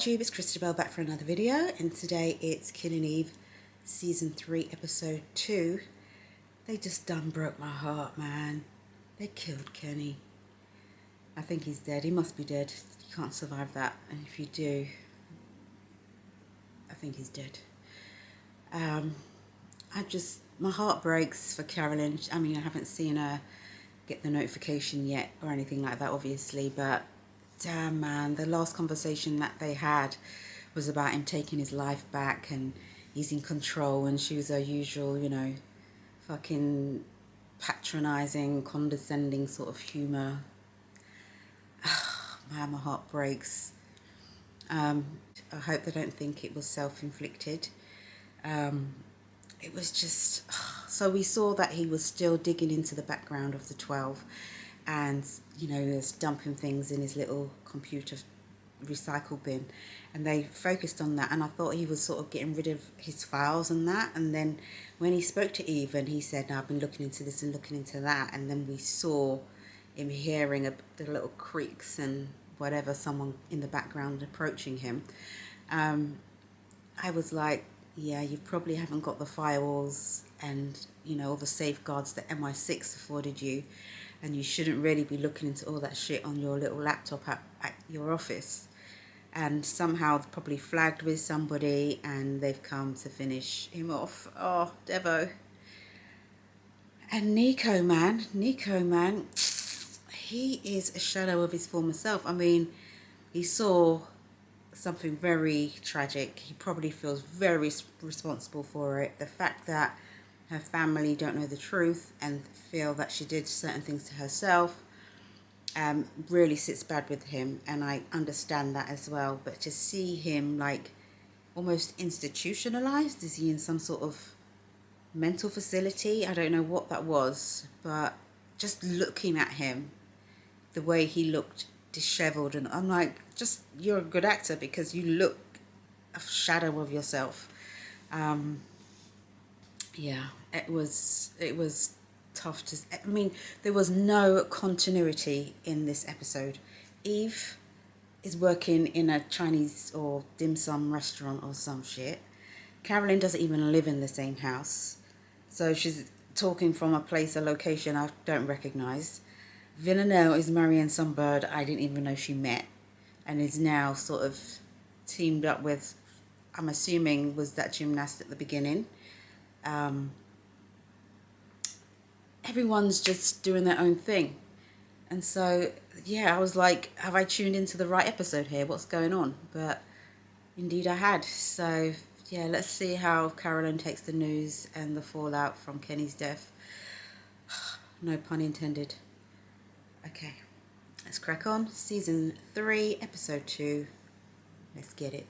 YouTube, it's Christabel back for another video, and today it's Killing Eve Season 3 Episode 2. They just done broke my heart, man. They killed Kenny. I think he's dead. He must be dead. You can't survive that, and if you do, I think he's dead. My heart breaks for Carolyn. I mean, I haven't seen her get the notification yet or anything like that, obviously, but damn, man, the last conversation that they had was about him taking his life back and he's in control, and she was her usual, you know, fucking patronizing, condescending sort of humor. Man, my heart breaks. I hope they don't think it was self-inflicted. It was just, so we saw that he was still digging into the background of the 12 and, you know, he was dumping things in his little computer recycle bin, and they focused on that, and I thought he was sort of getting rid of his files and that, and then when he spoke to Eve and he said, no, I've been looking into this and looking into that, and then we saw him hearing the little creaks and whatever, someone in the background approaching him. I was like, yeah, you probably haven't got the firewalls and, you know, all the safeguards that MI6 afforded you, and you shouldn't really be looking into all that shit on your little laptop at your office. And somehow probably flagged with somebody and they've come to finish him off. Oh, Devo. And Nico, man, he is a shadow of his former self. I mean, he saw something very tragic. He probably feels very responsible for it. The fact that her family don't know the truth and feel that she did certain things to herself really sits bad with him, and I understand that as well. But to see him like almost institutionalized, is he in some sort of mental facility? I don't know what that was, but just looking at him, the way he looked disheveled, and I'm like, just, you're a good actor because you look a shadow of yourself. Yeah, it was tough to, I mean, there was no continuity in this episode. Eve is working in a Chinese or dim sum restaurant or some shit. Carolyn doesn't even live in the same house, so she's talking from a place, a location I don't recognize. Villanelle is marrying some bird I didn't even know she met, and is now sort of teamed up with, I'm assuming, was that gymnast at the beginning. Everyone's just doing their own thing. And so, yeah, I was like, have I tuned into the right episode here? What's going on? But indeed I had. So, yeah, let's see how Carolyn takes the news and the fallout from Kenny's death. No pun intended. Okay, let's crack on. Season 3, Episode 2. Let's get it.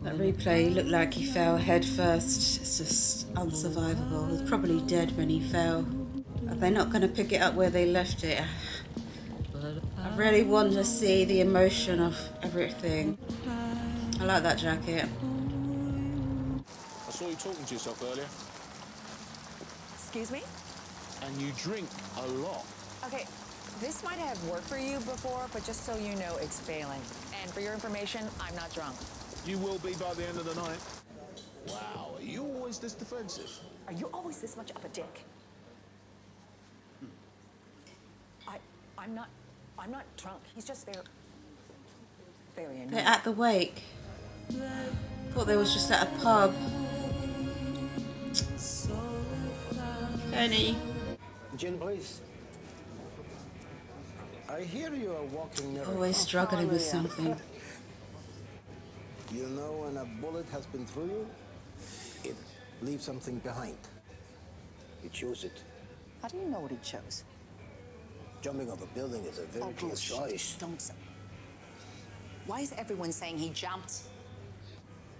That replay looked like he fell head first. It's just unsurvivable. He was probably dead when he fell. Are they not going to pick it up where they left it? I really want to see the emotion of everything. I like that jacket. I saw you talking to yourself earlier. Excuse me? And you drink a lot. Okay, this might have worked for you before, but just so you know, it's failing. And for your information, I'm not drunk. You will be by the end of the night. Wow, are you always this defensive? Are you always this much of a dick? I'm not drunk. He's just very annoying. They're at the wake. Thought they was just at a pub. Kenny. Gin, please. I hear you are walking near. Always struggling with something. You know, when a bullet has been through you, it leaves something behind. You choose it. How do you know what he chose? Jumping off a building is a very clear choice. Don't say. Why is everyone saying he jumped?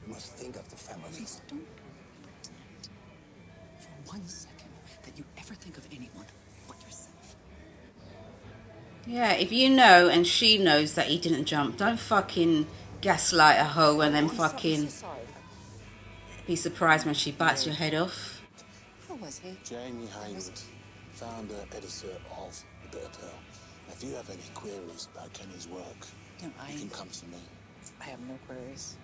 You must think of the family. Please don't pretend for 1 second that you ever think of anyone but yourself. Yeah, if you know and she knows that he didn't jump, don't fucking gaslight a hoe and then fucking be surprised when she bites your head off. Who was he? Jamie Hayward, founder, editor of The Better Tale. If you have any queries about Kenny's work, No, I can come to me. I have no queries.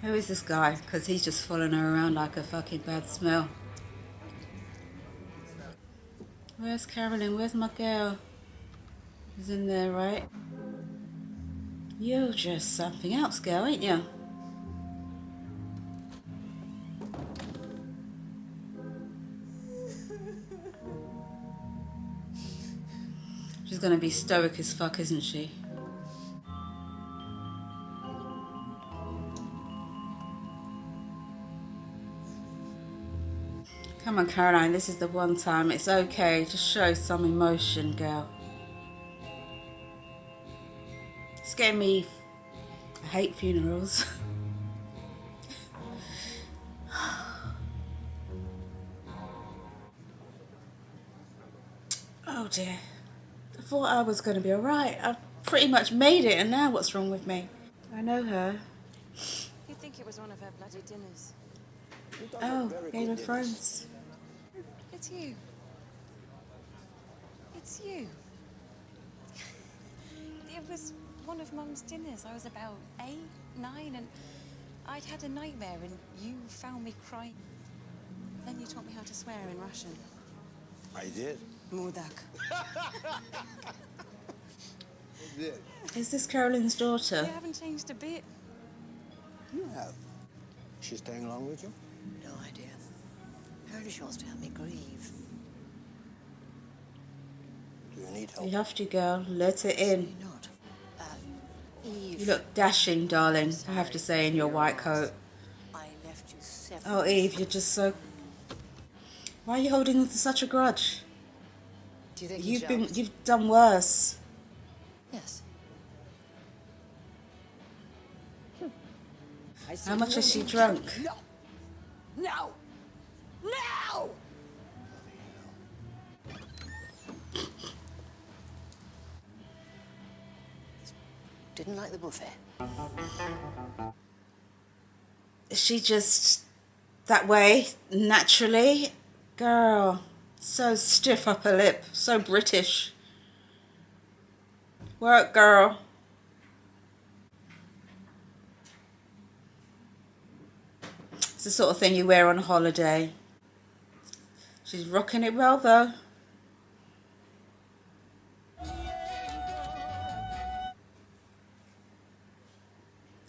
Who is this guy? Because he's just following her around like a fucking bad smell. Where's Carolyn? Where's my girl? He's in there, right? You're just something else, girl, ain't you? She's gonna be stoic as fuck, isn't she? Come on, Caroline, this is the one time. It's okay. Just show some emotion, girl. It's getting me... I hate funerals. Oh dear. I thought I was going to be alright. I pretty much made it, and now what's wrong with me? I know her. You'd think it was one of her bloody dinners. Oh, Game of Thrones. It's you. It's you. It was one of Mum's dinners. I was about 8, 9, and I'd had a nightmare, and you found me crying. Then you taught me how to swear in Russian. I did. Mudak. Is this Carolyn's daughter? You haven't changed a bit. You have. She's staying along with you? No idea. Apparently she wants to help me grieve. Do you need help? You have to, girl. Let it in. You're not. Eve. You look dashing, darling, I have to say, in your white coat. I left you 7 Oh, Eve, you're just so... Why are you holding on to such a grudge? Do you think You've done worse. Yes. How much has she drunk? No! No! No! Didn't like the buffet. Is she just that way, naturally? Girl, so stiff upper lip, so British. Work, girl. It's the sort of thing you wear on holiday. She's rocking it well, though.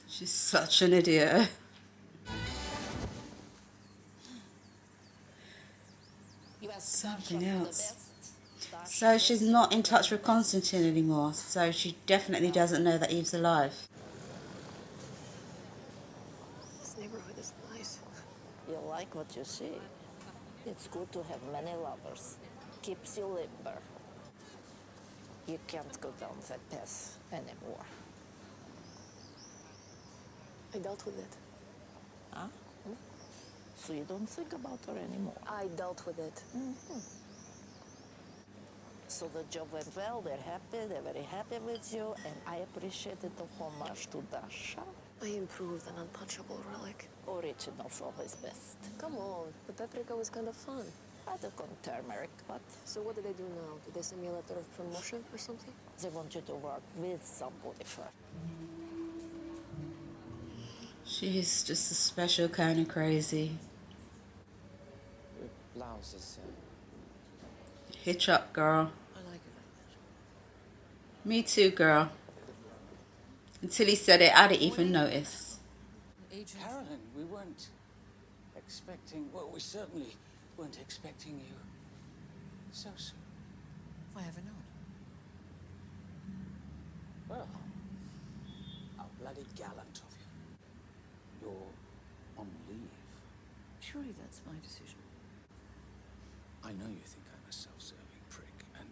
She's such an idiot. Something else. So she's not in touch with Constantine anymore, so she definitely doesn't know that Eve's alive. This neighborhood is nice. You like what you see. It's good to have many lovers. Keeps you limber. You can't go down that path anymore. I dealt with it. Huh? So you don't think about her anymore. I dealt with it. So the job went well, they're happy, they're very happy with you, and I appreciated the homage to Dasha. I improved an untouchable relic. Original's always best. Come on, the paprika was kind of fun. I took on turmeric, but So what do they do now? Do they send me a letter of promotion or something? they want you to work with somebody first. She's just a special kind of crazy. Your blouse is... Hitch up, girl. I like it like that. Me too, girl. Until he said it, I didn't even notice. Carolyn, we weren't expecting... Well, we certainly weren't expecting you so soon. Why have I known? Well, how bloody gallant of you. You're on leave. Surely that's my decision. I know you think I'm a self-serving prick, and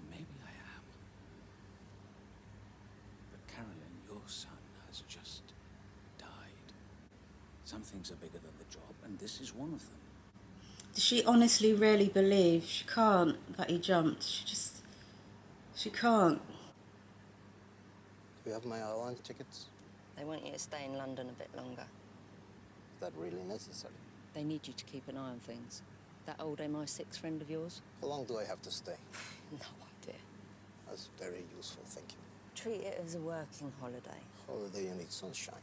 maybe I am. But Carolyn, your son has just died. Some things are bigger than the job, and this is one of them. Does she honestly really believe she can't that he jumped? She can't. Do you have my airline tickets? They want you to stay in London a bit longer. Is that really necessary? They need you to keep an eye on things. That old MI6 friend of yours? How long do I have to stay? No idea. That's very useful, thank you. Treat it as a working holiday. Holiday, you need sunshine.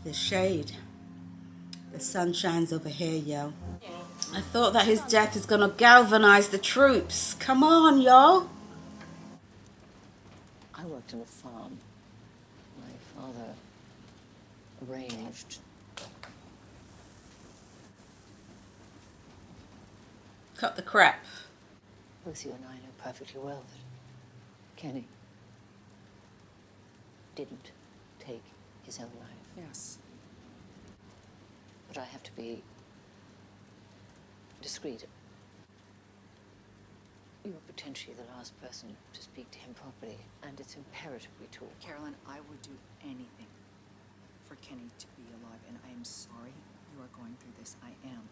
The shade. The sun shines over here, yo. I thought that his death is gonna galvanize the troops. Come on, yo. I worked on a farm. My father arranged. Cut the crap. Both you and I know perfectly well that Kenny didn't take his own life. Yes. But I have to be discreet. You're potentially the last person to speak to him properly, and it's imperative we talk. Carolyn, I would do anything for Kenny to be alive, and I am sorry you are going through this. I am.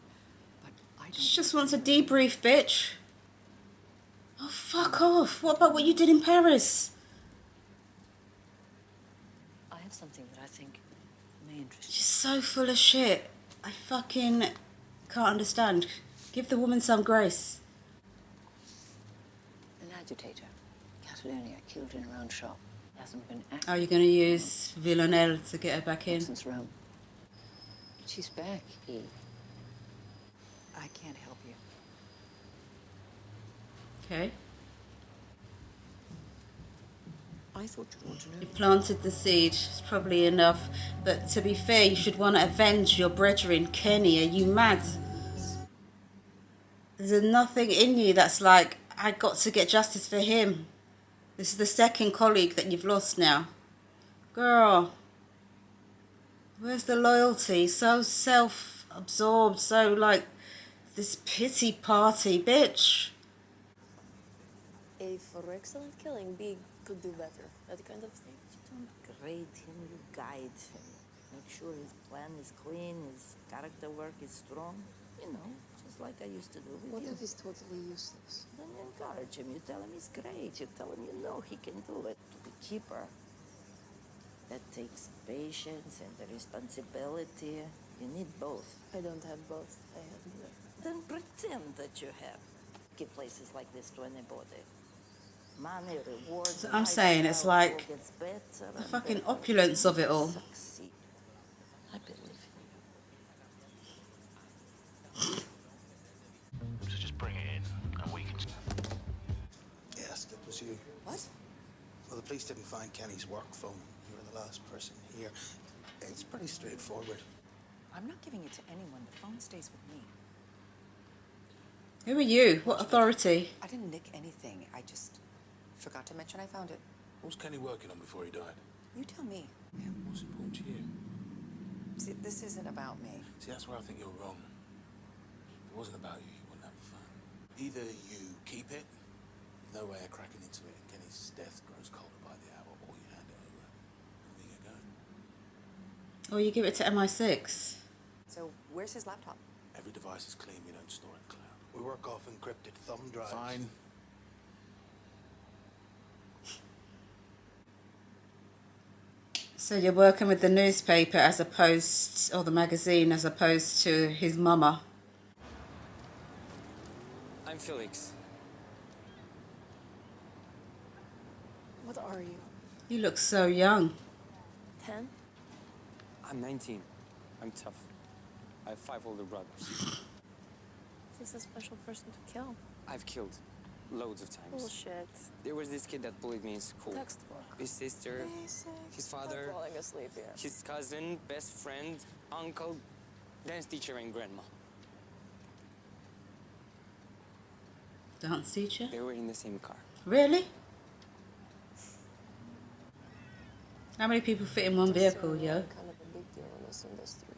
But I don't... She just wants a debrief, bitch. Oh, fuck off. What about what you did in Paris? I have something that I think may interest She's so full of shit. I fucking can't understand. Give the woman some grace. you. An agitator, Catalonia, killed in a round shop. Hasn't been active. Are you going to use Villanelle to get her back in? Since Rome. She's back, E. I can't help you. Okay. I thought you'd want to know. You planted the seed. It's probably enough. But to be fair, you should want to avenge your brethren. Kenny, are you mad? There's nothing in you that's like, I got to get justice for him. This is the second colleague that you've lost now. Girl, where's the loyalty? So self-absorbed, so like this pity party, bitch. A for excellent killing, B could do better. That kind of thing. You don't grade him, you guide him. Make sure his plan is clean, his character work is strong. You know, just like I used to do with What you. if he's totally useless? Then you encourage him. You tell him he's great. You tell him you know he can do it. To be keeper, that takes patience and the responsibility. You need both. I don't have both. I have neither. Then pretend that you have. Give places like this to anybody. Money, rewards. So I'm saying it's like gets better the and fucking better. opulence of it all. Succeed. I believe in you. So just bring it in and we can... Yes, that was you. What? Well, the police didn't find Kenny's work phone. You were the last person here. It's pretty straightforward. I'm not giving it to anyone. The phone stays with me. Who are you? What authority? I didn't nick anything. I just forgot to mention I found it. What was Kenny working on before he died? You tell me. Yeah, what's important to you? See, this isn't about me. See, that's where I think you're wrong. If it wasn't about you, you wouldn't have the fun. Either you keep it, with no way of cracking into it, and Kenny's death grows colder by the hour, or you hand it over, and we get going. Or you give it to MI6. So, where's his laptop? Every device is clean, we don't store it in cloud. We work off encrypted thumb drives. Fine. So you're working with the newspaper as opposed, or the magazine as opposed to his mama. I'm Felix. What are you? You look so young. 10? I'm 19. I'm tough. I have 5 older brothers. Is this a special person to kill? I've killed loads of times. Bullshit. There was this kid that bullied me in school. Textbook. His sister, Basic. his father, I'm falling asleep here. his cousin, best friend, uncle, dance teacher, and grandma. Dance teacher? They were in the same car. Really? How many people fit in one vehicle, Consider yo? I'm kind of a big deal in this industry.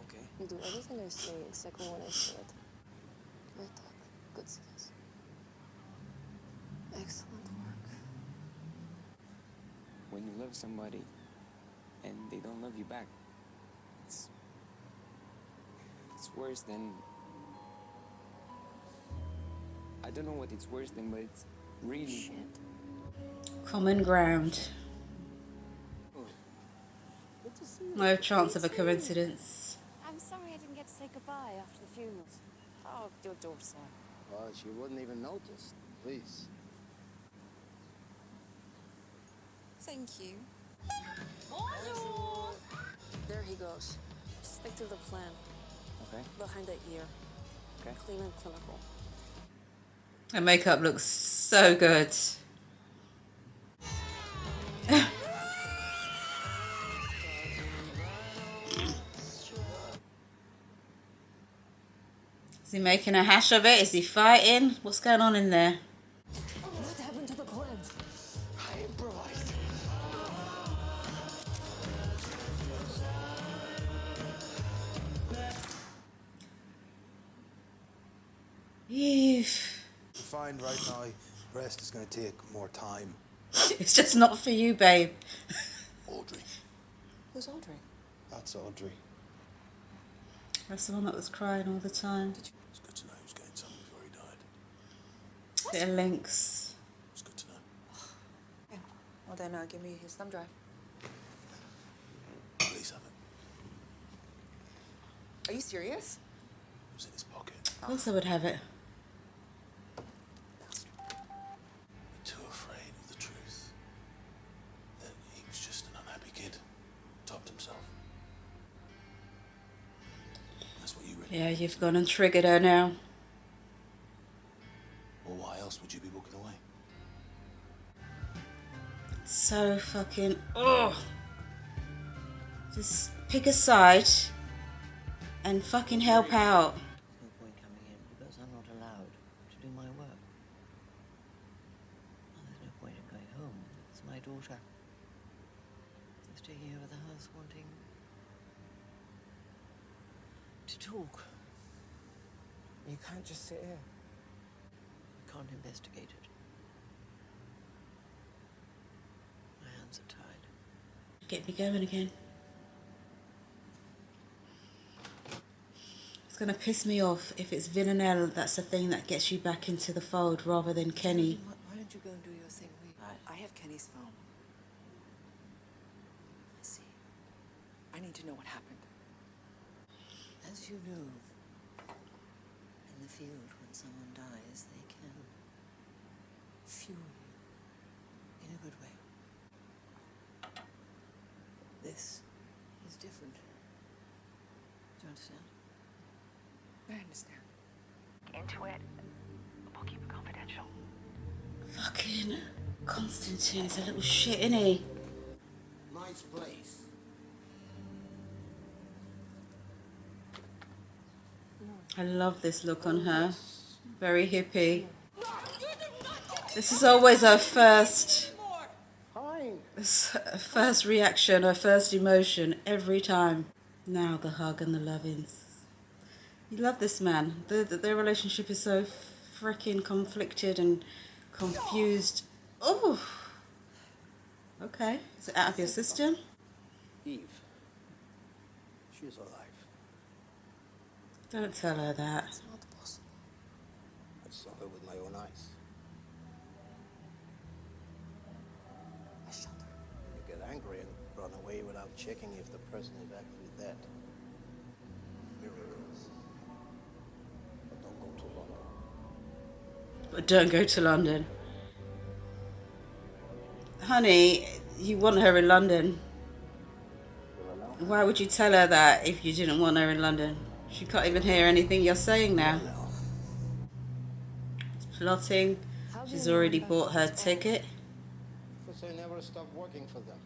Okay. You do everything I say exactly when I say it. Great talk. Good skills. Excellent work. When you love somebody and they don't love you back, it's worse than... I don't know what it's worse than, but it's really... Shit. Common ground. Good to see you. No chance of a coincidence. I'm sorry I didn't get to say goodbye after the funeral. Oh, don't, sir. Well, she wouldn't even notice. Please. Thank you. There he goes. Stick to the plan. Okay. Behind the ear. Okay. Clean and clinical. Her makeup looks so good. Is he making a hash of it? Is he fighting? What's going on in there? What happened to the plans? I improvised. Eve. Fine right now. The rest is going to take more time. It's just not for you, babe. Audrey. Who's Audrey? That's Audrey. That's the one that was crying all the time. It's good to know he was getting something before he died. Bit of links. It's good to know. Yeah. Well then, give me his thumb drive. Please have it. Are you serious? It was in his pocket. Of course I would have it. You're too afraid of the truth. That he was just an unhappy kid. Topped himself. That's what you really... Yeah, you've gone and triggered her now. Well, why else would you be walking away? So fucking... Ugh. Just pick a side and fucking help out. There's no point coming in because I'm not allowed to do my work. Well, there's no point in going home because my daughter is taking over the house wanting to talk. You can't just sit here. We can't investigate it. My hands are tied. Get me going again. It's gonna piss me off if it's Villanelle that's the thing that gets you back into the fold rather than Kenny. Why don't you go and do your thing? I have Kenny's phone. I see. I need to know what happened. As you know, in the field when someone dies, they can fuel you in a good way. This is different. Do you understand? I understand. Into it. We'll keep it confidential. Fucking Constantine's a little shit, isn't he? Nice place. I love this look on her. Very hippie. This is always her first reaction, her first emotion every time. Now the hug and the lovings. You love this man. Their relationship is so freaking conflicted and confused. Oh. Okay. Is it out of your system? Eve. She's alive. Don't tell her that. It's not possible. I saw her with my own eyes. I shot her. You get angry and run away without checking if the person is actually dead. Miracles. But don't go to London. But don't go to London. Honey, you want her in London. Why would you tell her that if you didn't want her in London? She can't even hear anything you're saying now. No. Plotting. How do She's you know already about bought her this? ticket. Because I never stopped working for them.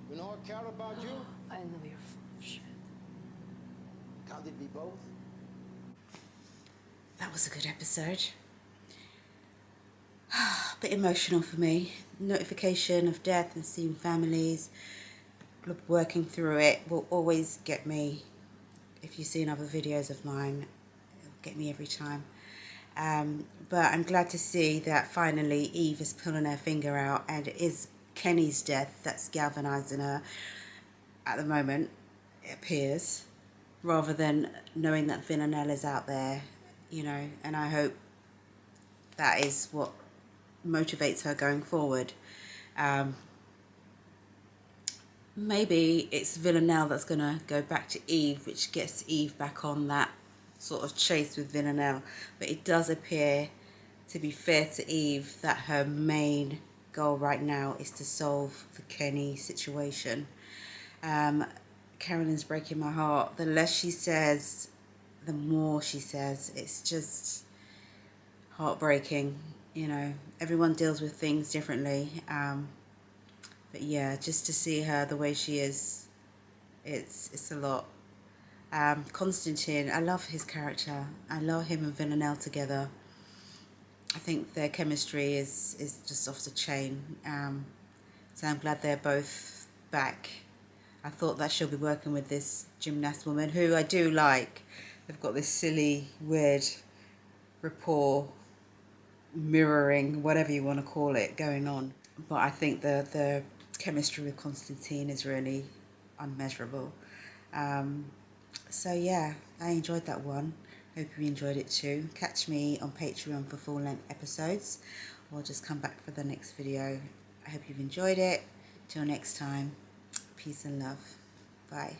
You know I care about you? I know you're full of shit. Can't it be both? That was a good episode. Bit emotional for me. Notification of death and seeing families working through it will always get me. If you've seen other videos of mine, it'll get me every time. But I'm glad to see that finally Eve is pulling her finger out, and it is Kenny's death that's galvanizing her at the moment, it appears, rather than knowing that Villanelle is out there, you know, and I hope that is what motivates her going forward. Maybe it's Villanelle that's going to go back to Eve, which gets Eve back on that sort of chase with Villanelle, but it does appear, to be fair to Eve, that her main goal right now is to solve the Kenny situation. Carolyn's breaking my heart. The less she says, the more she says. It's just heartbreaking. You know, everyone deals with things differently. But yeah, just to see her the way she is, it's a lot. Constantine, I love his character. I love him and Villanelle together. I think their chemistry is just off the chain. So I'm glad they're both back. I thought that she'll be working with this gymnast woman, who I do like. They've got this silly, weird rapport, mirroring, whatever you want to call it, going on. But I think the chemistry with Constantine is really unmeasurable. So yeah, I enjoyed that one. Hope you enjoyed it too. Catch me on Patreon for full-length episodes, or just come back for the next video. I hope you've enjoyed it. Till next time, peace and love. Bye.